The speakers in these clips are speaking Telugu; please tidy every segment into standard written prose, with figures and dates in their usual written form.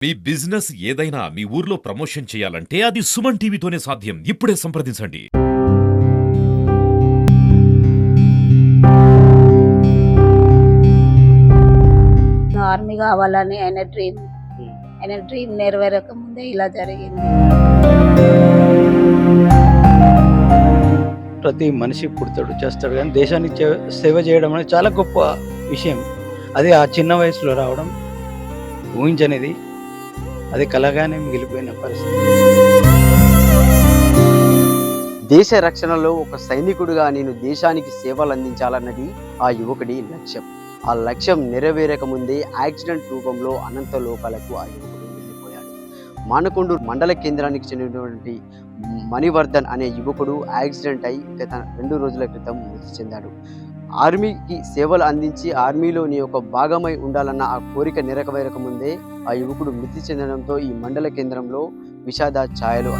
మీ బిజినెస్ ఏదైనా మీ ఊర్లో ప్రమోషన్ చేయాలంటే అది సుమన్ టీవీతోనే సాధ్యం. ఇప్పుడే సంప్రదించండి. ఆర్మీ కావాలని ఆయన డ్రీమ్ నెరవేరక ముందే ఇలా జరిగింది. ప్రతి మనిషి పుడతాడు, చేస్తాడు, కానీ దేశానికి సేవ చేయడం అనేది చాలా గొప్ప విషయం. అది ఆ చిన్న వయసులో రావడం ఊహించనిది, అది కలగానే మిగిలిపోయిన పరిస్థితి. దేశ రక్షణలో ఒక సైనికుడిగా నేను దేశానికి సేవలు అందించాలన్నది ఆ యువకుడి లక్ష్యం. ఆ లక్ష్యం నెరవేరక ముందే యాక్సిడెంట్ రూపంలో అనంత లోకాలకు ఆ యువకుడు వెళ్ళిపోయాడు. మానకొండూరు మండల కేంద్రానికి చెందినటువంటి మణివర్ధన్ అనే యువకుడు యాక్సిడెంట్ అయి గత 2 రోజుల క్రితం మృతి చెందాడు. ఆర్మీకి సేవలు అందించి ఆర్మీలోని ఒక భాగమై ఉండాలన్న ఆ కోరిక నెరవేరక ముందే ఆ యువకుడు మృతి చెందడంతో ఈ మండల కేంద్రంలో విషాద ఛాయలు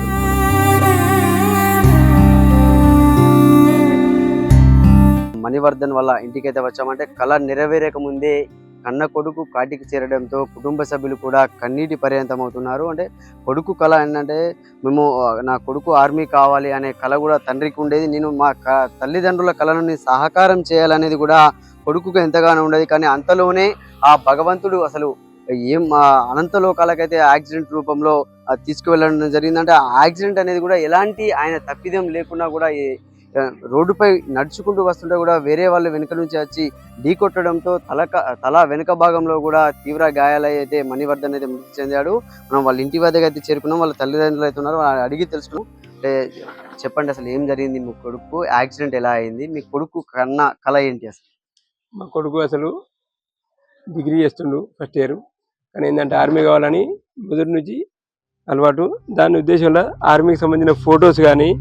మణివర్ధన్ వల్ల ఇంటికైతే వచ్చామంటే కళ నెరవేరక ముందే కన్న కొడుకు కాటికి చేరడంతో కుటుంబ సభ్యులు కూడా కన్నీటి పర్యంతం అవుతున్నారు. అంటే కొడుకు కళ ఏంటంటే మేము నా కొడుకు ఆర్మీ కావాలి అనే కళ కూడా తండ్రికి ఉండేది. నేను మా తల్లిదండ్రుల కళను సహకారం చేయాలనేది కూడా కొడుకుకు ఎంతగానో ఉండేది. కానీ అంతలోనే ఆ భగవంతుడు అసలు ఏం అనంత లోకాలకైతే యాక్సిడెంట్ రూపంలో తీసుకువెళ్ళడం జరిగిందంటే ఆ యాక్సిడెంట్ అనేది కూడా ఎలాంటి ఆయన తప్పిదం లేకుండా కూడా రోడ్డుపై నడుచుకుంటూ వస్తుంటే కూడా వేరే వాళ్ళు వెనుక నుంచి వచ్చి ఢీకొట్టడంతో తల వెనుక భాగంలో కూడా తీవ్ర గాయాలైతే మణివర్ధన్ అయితే మృతి చెందాడు. మనం వాళ్ళ ఇంటి వద్దకు అయితే చేరుకున్నాం. వాళ్ళ తల్లిదండ్రులు అయితే ఉన్నారు, అడిగి తెలుసుకున్నాం. అంటే చెప్పండి, అసలు ఏం జరిగింది? మీ కొడుకు యాక్సిడెంట్ ఎలా అయింది? మీ కొడుకు కన్న కళ ఏంటి అసలు? మా కొడుకు అసలు డిగ్రీ చేస్తుండు, ఫస్ట్ ఇయర్. కానీ ఏంటంటే ఆర్మీ కావాలని మొదటి నుంచి అలవాటు. దాని ఉద్దేశంలో ఆర్మీకి సంబంధించిన ఫొటోస్ కానీ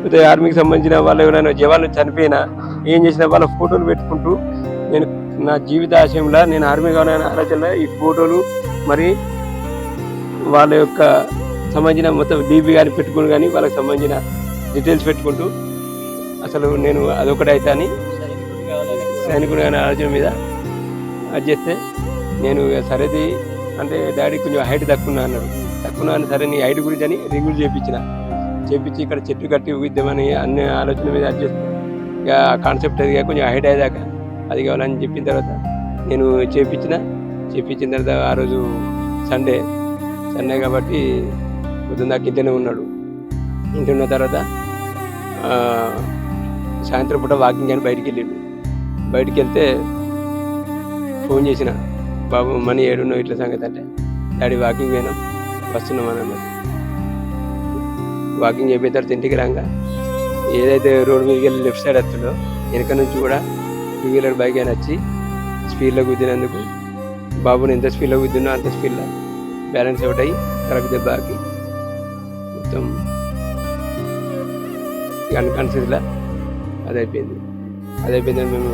లేకపోతే ఆర్మీకి సంబంధించిన వాళ్ళు ఎవరైనా జవాన్లు చనిపోయినా ఏం చేసినా వాళ్ళ ఫోటోలు పెట్టుకుంటూ నేను నా జీవిత ఆశయంలో నేను ఆర్మీ కావాలనే ఆలోచనలో ఈ ఫోటోలు మరి వాళ్ళ యొక్క సంబంధించిన మొత్తం డీపీ కానీ పెట్టుకుని కానీ వాళ్ళకి సంబంధించిన డీటెయిల్స్ పెట్టుకుంటూ అసలు నేను అదొకటి అయితే అని సైనికుడు కానీ ఆలోచన మీద అది చేస్తే నేను సరేది అంటే డాడీ కొంచెం హైట్ తక్కువ అన్నాడు. అని సరే నీ హైట్ గురించి అని రింగులు చేపించి ఇక్కడ చెట్టు కట్టి ఊగిద్దామని అన్ని ఆలోచన మీద అది చేస్తే ఇక కాన్సెప్ట్ అది కొంచెం హైట్ అయ్యాక అది కావాలని చెప్పిన తర్వాత నేను చేపించిన తర్వాత ఆ రోజు సండే కాబట్టి పొద్దున్న దాకా ఇంట్లోనే ఉన్నాడు. ఇంటి ఉన్న తర్వాత సాయంత్రం పూట వాకింగ్ అని బయటికి వెళ్తే ఫోన్ చేసిన, బాబు మనీ ఏడున్నావు ఇట్లా సంగతి అంటే, డాడీ వాకింగ్ పోయినాం వస్తున్నాం అన్నమాట. వాకింగ్ అయిపోయిన తర్వాత ఇంటికి రాగా ఏదైతే రోడ్డు మీదకి వెళ్ళి లెఫ్ట్ సైడ్ వస్తుందో వెనక నుంచి కూడా 2 వీలర్ బైక్ అయినా వచ్చి స్పీడ్లో గుద్దినందుకు బాబుని ఎంత స్పీడ్లో గుద్దినో అంత స్పీడ్లో బ్యాలెన్స్ అవుట్ అయ్యి కరెక్ట్ దెబ్బకి మొత్తం అన్కాన్షియస్లో అది అయిపోయిందని మేము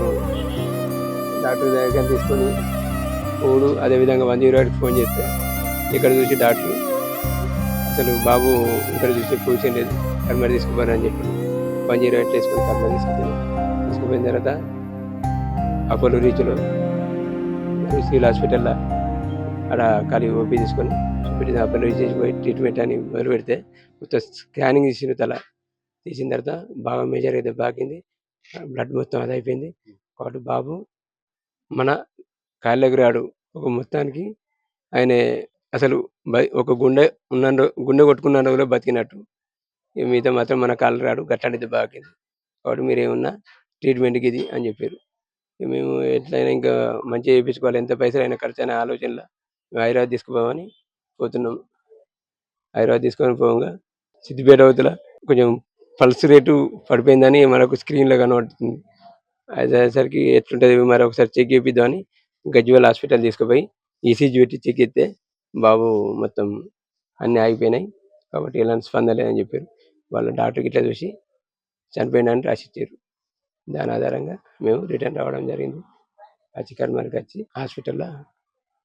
డాక్టర్ దగ్గర తీసుకొని పోడు. అదేవిధంగా 108కి ఫోన్ చేస్తే ఇక్కడ చూసి డాక్టర్ అసలు బాబు ఇక్కడ చూసి పొజిషన్ లేదు, కర్మర్ తీసుకుపోరని చెప్పి 108 వేసుకొని కర్మర్ తీసుకుపోయిన తర్వాత అపోలో రీచ్లో సివిల్ హాస్పిటల్లో అక్కడ ఖాళీ ఓపీ తీసుకొని చూపెట్టిన అపోలో రీచ్ పోయి ట్రీట్మెంట్ అని మొదలు పెడితే మొత్తం స్కానింగ్ తీసిన తర్వాత బాగా మేజర్ అయితే బాగింది, బ్లడ్ మొత్తం అది అయిపోయింది. కాబట్టి బాబు మన కాళ్ళకి రాడు. ఒక మొత్తానికి ఆయన అసలు ఒక గుండె కొట్టుకున్న రోజులో బతికినట్టు. మిగతా మాత్రం మన కాళ్ళు రాడు, గట్టాడితే బాగింది. కాబట్టి మీరేమన్నా ట్రీట్మెంట్కి ఇది అని చెప్పారు. మేము ఎట్లయినా ఇంకా మంచిగా చేయించుకోవాలి, ఎంత పైసలు అయినా ఖర్చు అయిన ఆలోచనలో మేము హైదరాబాద్ తీసుకుపోమని పోతున్నాము. హైదరాబాద్ తీసుకొని పోగా సిద్దిపేట అవతల కొంచెం పల్స్ రేటు పడిపోయిందని మనకు స్క్రీన్లో కనబడుతుంది. అదేసరికి ఎట్లుంటుంది మరొకసారి చెక్ చేపిద్దామని గజ్వేల్ హాస్పిటల్ తీసుకుపోయి ఈసీజీ పెట్టి చెక్ చేస్తే బాబు మొత్తం అన్నీ ఆగిపోయినాయి, కాబట్టి ఎలాంటి స్పందన లేదని చెప్పారు. వాళ్ళు డాక్టర్కి ఇట్లా చూసి చనిపోయినాయని రాసిచ్చారు. దాని ఆధారంగా మేము రిటర్న్ రావడం జరిగింది. కర్మర్కి వచ్చి హాస్పిటల్లో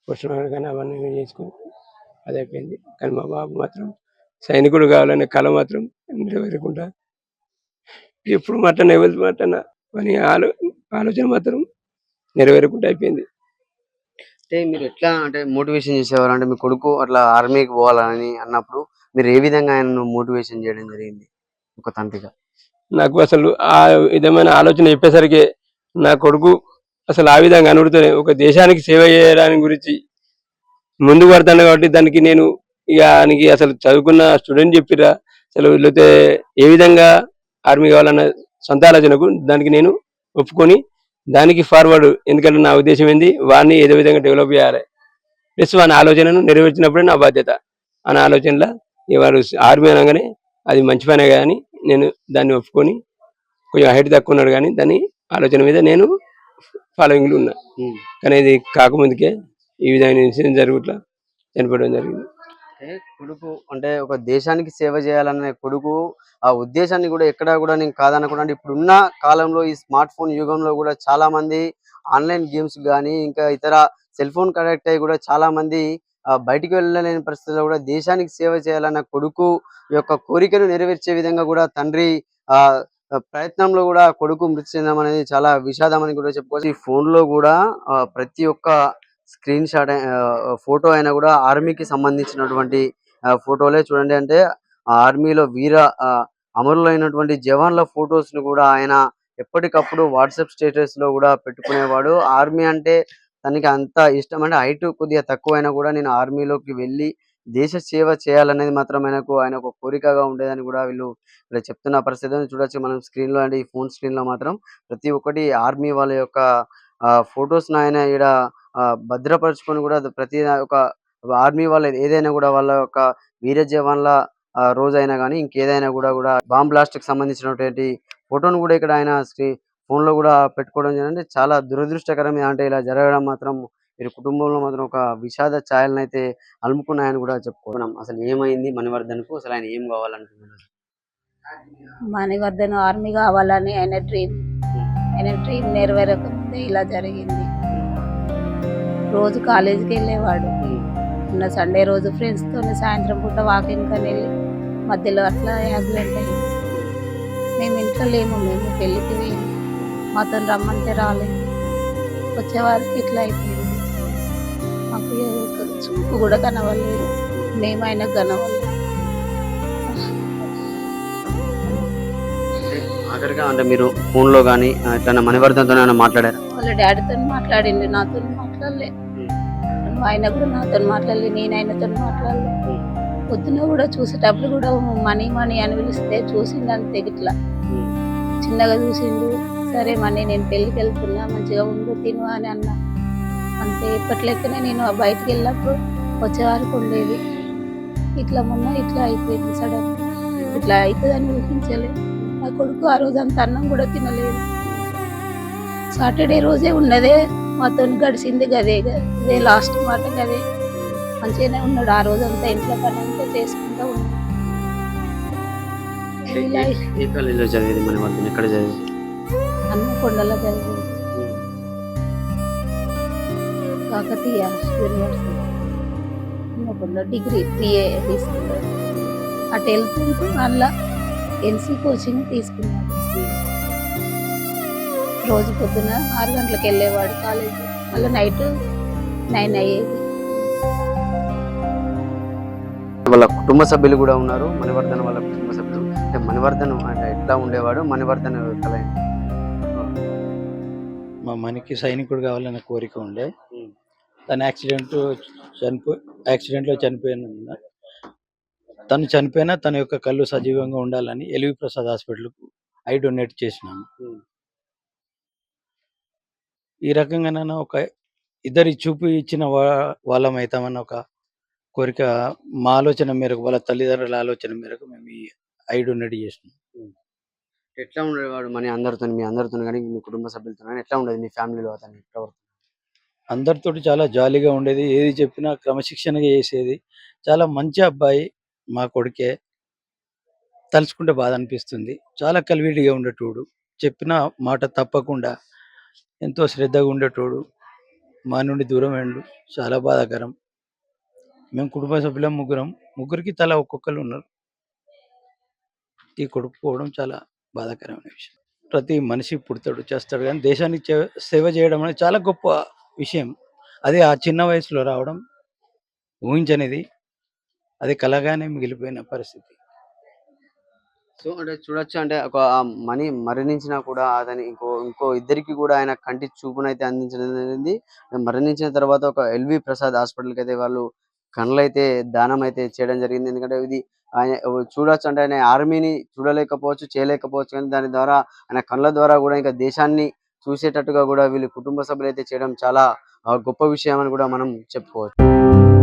పోస్ట్మార్టం కానీ అవన్నీ చేసుకొని అది అయిపోయింది. కానీ మా బాబు మాత్రం సైనికుడు కావాలనే కళ మాత్రం నెరవేరకుండా ఎప్పుడు మాట్లాడినా ఎవరి మాట్లాడినా అని ఆలోచన మాత్రం నెరవేరకుండా అయిపోయింది. అంటే మీరు ఎట్లా అంటే మోటివేషన్ చేసేవారు? అంటే మీ కొడుకు అట్లా ఆర్మీకి పోవాలని అన్నప్పుడు మీరు ఏ విధంగా ఆయనను మోటివేషన్ చేయడం జరిగింది ఒక తండ్రిగా? నాకు అసలు ఆ విధమైన ఆలోచన చెప్పేసరికి నా కొడుకు అసలు ఆ విధంగా అనుడితోనే ఒక దేశానికి సేవ చేయడానికి గురించి ముందుకు పడతాను కాబట్టి దానికి నేను ఇక ఆయనకి అసలు చదువుకున్న స్టూడెంట్ చెప్పిరా అసలు లేకపోతే ఏ విధంగా ఆర్మీ కావాలన్న సొంత ఆలోచనకు దానికి నేను ఒప్పుకొని దానికి ఫార్వర్డ్. ఎందుకంటే నా ఉద్దేశం ఏంది, వాడిని ఏదో విధంగా డెవలప్ చేయాలి, ప్లస్ వాని ఆలోచనను నెరవేర్చినప్పుడే నా బాధ్యత అనే ఆలోచనలో వాడు ఆర్మీ అనగానే అది మంచి పనే కానీ నేను దాన్ని ఒప్పుకొని కొంచెం హైట్ తక్కువ ఉన్నాడు కానీ దాని ఆలోచన మీద నేను ఫాలోయింగ్లో ఉన్నా. కానీ ఇది కాకముందుకే ఈ విధమైన ఇన్సిడెంట్ జరుగుట్లా చనిపోవడం జరిగింది. అంటే కొడుకు అంటే ఒక దేశానికి సేవ చేయాలనే కొడుకు ఆ ఉద్దేశాన్ని కూడా ఎక్కడా కూడా నేను కాదనకుండా, అంటే ఇప్పుడున్న కాలంలో ఈ స్మార్ట్ ఫోన్ యుగంలో కూడా చాలా మంది ఆన్లైన్ గేమ్స్ కానీ ఇంకా ఇతర సెల్ ఫోన్ కనెక్ట్ అయ్యి కూడా చాలా మంది బయటికి వెళ్ళలేని పరిస్థితుల్లో కూడా దేశానికి సేవ చేయాలన్న కొడుకు యొక్క కోరికను నెరవేర్చే విధంగా కూడా తండ్రి ఆ ప్రయత్నంలో కూడా కొడుకు మృతి చెందడం అనేది చాలా విషాదం అని కూడా చెప్పుకోవచ్చు. ఈ ఫోన్ లో కూడా ప్రతి ఒక్క స్క్రీన్ షాట్ ఫోటో అయినా కూడా ఆర్మీకి సంబంధించినటువంటి ఫోటోలే చూడండి. అంటే ఆర్మీలో వీర అమరులైనటువంటి జవాన్ల ఫొటోస్ ను కూడా ఆయన ఎప్పటికప్పుడు వాట్సాప్ స్టేటస్ లో కూడా పెట్టుకునేవాడు. ఆర్మీ అంటే తనకి అంత ఇష్టం. అంటే హైట్ కొద్దిగా తక్కువైనా కూడా నేను ఆర్మీలోకి వెళ్ళి దేశ సేవ చేయాలనేది మాత్రం ఆయన ఒక కోరికగా ఉండేదని కూడా వీళ్ళు ఇక్కడ చెప్తున్న పరిస్థితిని చూడొచ్చు మనం స్క్రీన్ లో. అంటే ఈ ఫోన్ స్క్రీన్ లో మాత్రం ప్రతి ఒక్కటి ఆర్మీ వాళ్ళ యొక్క ఫొటోస్ ఆయన ఈడ భద్రపరుచుకొని కూడా ప్రతి ఒక ఆర్మీ వాళ్ళ ఏదైనా కూడా వాళ్ళ యొక్క వీర జవాన్ల రోజైనా కానీ ఇంకేదైనా కూడా బాంబ్ బ్లాస్ట్ కి సంబంధించినటువంటి ఫోటోను కూడా ఇక్కడ ఆయన ఫోన్ లో కూడా పెట్టుకోవడం జరిగింది. చాలా దురదృష్టకరం. అంటే ఇలా జరగడం మాత్రం వీరి కుటుంబంలో మాత్రం ఒక విషాద ఛాయలను అయితే అలుముకున్నాయని కూడా చెప్పుకోవడం. అసలు ఏమైంది మణివర్ధన్ కు? అసలు ఆయన ఏం కావాలనుకున్నారు? మణివర్ధన్ ఆర్మీ కావాలని ఆయన డ్రీమ్ నెరవేరక ముందే ఇలా జరిగింది. రోజు కాలేజీకి వెళ్ళేవాడు. ఉన్న సండే రోజు ఫ్రెండ్స్తో సాయంత్రం పూట వాకింగ్ అని వెళ్ళి మధ్యలో అట్లా యాక్సిడెంట్ అయింది. మేము ఇంట్లో లేము, మేము పెళ్ళికి వెళ్ళి మాతో రమ్మంటే రాలేదు. వచ్చేవారికి ఇట్లా అయిపోయింది. మాకు చూపు కూడా కనవలేదు, మేము ఆయనకు కనవలేదు. ఆఖరిగా అంటే మీరు ఫోన్ లో కానీ ఇట్లా మణివర్ధన్తో మాట్లాడారు? వాళ్ళ డాడీతో మాట్లాడిండు, నాతో మాట్లాడలే. ఆయన కూడా నాతో మాట్లాడలే, నేను ఆయనతో మాట్లాడలే. పొద్దున కూడా చూసేటప్పుడు కూడా మనీ మనీ అని పిలిస్తే చూసిండు అంతే. ఇట్లా చిన్నగా చూసిండు. సరే మనీ నేను పెళ్ళికి వెళ్తున్నా, మంచిగా ఉండు తిను అని అన్నా అంతే. ఎప్పట్లెక్కనే నేను బయటికి వెళ్ళినప్పుడు వచ్చేవారికి ఉండేది. ఇట్లా మొన్న ఇట్లా అయిపోయింది సడన్. ఇట్లా అవుతుందని ఊహించలేదు. నా కొడుకు ఆ రోజు అంత అన్నం కూడా తినలేదు. సాటర్డే రోజే ఉన్నదే మాతో గడిచింది గదే లాస్ట్ మాట గదే. మంచిగానే ఉన్నాడు ఆ రోజు అంతా, ఇంట్లో పని అంతా చేసుకుంటూ ఉన్నాడు. ఏ కాలేజీలో చదివేది మణివర్ధన్? ఎక్కడ చదివేది? హన్మకొండలో చదివింది, Kakatiya university Hanamkonda. Degree 3A తీసుకున్నాడు. అటు వెళ్తుంటూ అందులో NC కోచింగ్ తీసుకున్నాడు. రోజు పొద్దున 6 గంటలకు వెళ్ళేవాడు కాలేజీ, మళ్ళీ నైట్ 9 అయ్యేది. వాళ్ళ కుటుంబ సభ్యులు కూడా ఉన్నారు, మణివర్ధన్ వాళ్ళ కుటుంబ సభ్యులు. అంటే మణివర్ధన్ అంటే ఎట్లా ఉండేవాడు? మణివర్ధన్ కల మా మనకి సైనికుడు కావాలన్న కోరిక ఉండే. తను యాక్సిడెంట్లో చనిపోయిన తను చనిపోయినా తన యొక్క కళ్ళు సజీవంగా ఉండాలని ఎల్వి ప్రసాద్ హాస్పిటల్కు ఐ డొనేట్ చేసినాము. ఈ రకంగా నన్ను ఒక ఇద్దరి చూపు ఇచ్చిన వాళ్ళం అవుతామన్న ఒక కోరిక మా ఆలోచన మేరకు, వాళ్ళ తల్లిదండ్రుల ఆలోచన మేరకు మేము ఈ ఐ డొనేట్ చేసినాం. ఎట్లా ఉండేవాడు మనీ అందరితో? మీ అందరితో కానీ మీ కుటుంబ సభ్యులతో కానీ ఎట్లా ఉండేది మీ ఫ్యామిలీలో అతని ప్రవర్తన? అందరితోటి చాలా జాలీగా ఉండేది, ఏది చెప్పినా క్రమశిక్షణగా చేసేది. చాలా మంచి అబ్బాయి మా కొడుకే. తలుచుకుంటే బాధ అనిపిస్తుంది. చాలా కలివిడిగా ఉండేటోడు, చెప్పిన మాట తప్పకుండా ఎంతో శ్రద్ధగా ఉండేటోడు. మా నుండి దూరం అయ్యిండు, చాలా బాధాకరం. మేము కుటుంబ సభ్యులం ముగ్గురికి తల ఒక్కొక్కరు ఉన్నారు. ఈ కొడుకు పోవడం చాలా బాధాకరమైన విషయం. ప్రతి మనిషి పుడతాడు, చేస్తాడు. కానీ దేశానికి సేవ చేయడం అనేది చాలా గొప్ప విషయం. అది ఆ చిన్న వయసులో రావడం ఊహించనిది. అది కలగానే మిగిలిపోయిన పరిస్థితి. సో అంటే చూడొచ్చు అంటే ఒక మనీ మరణించినా కూడా అతని ఇంకో ఇంకో ఇద్దరికి కూడా ఆయన కంటి చూపునైతే అందించడం జరిగింది. మరణించిన తర్వాత ఒక ఎల్వి ప్రసాద్ హాస్పిటల్‌కి అయితే వాళ్ళు కళ్ళైతే దానం అయితే చేయడం జరిగింది. ఎందుకంటే ఇది ఆయన చూడొచ్చు అంటే ఆయన ఆర్మీని చూడలేకపోవచ్చు, చేయలేకపోవచ్చు. కానీ దాని ద్వారా ఆయన కళ్ళ ద్వారా కూడా ఇంకా దేశాన్ని చూసేటట్టుగా కూడా వీళ్ళు కుటుంబ సభ్యులైతే చేయడం చాలా గొప్ప విషయం అని కూడా మనం చెప్పుకోవచ్చు.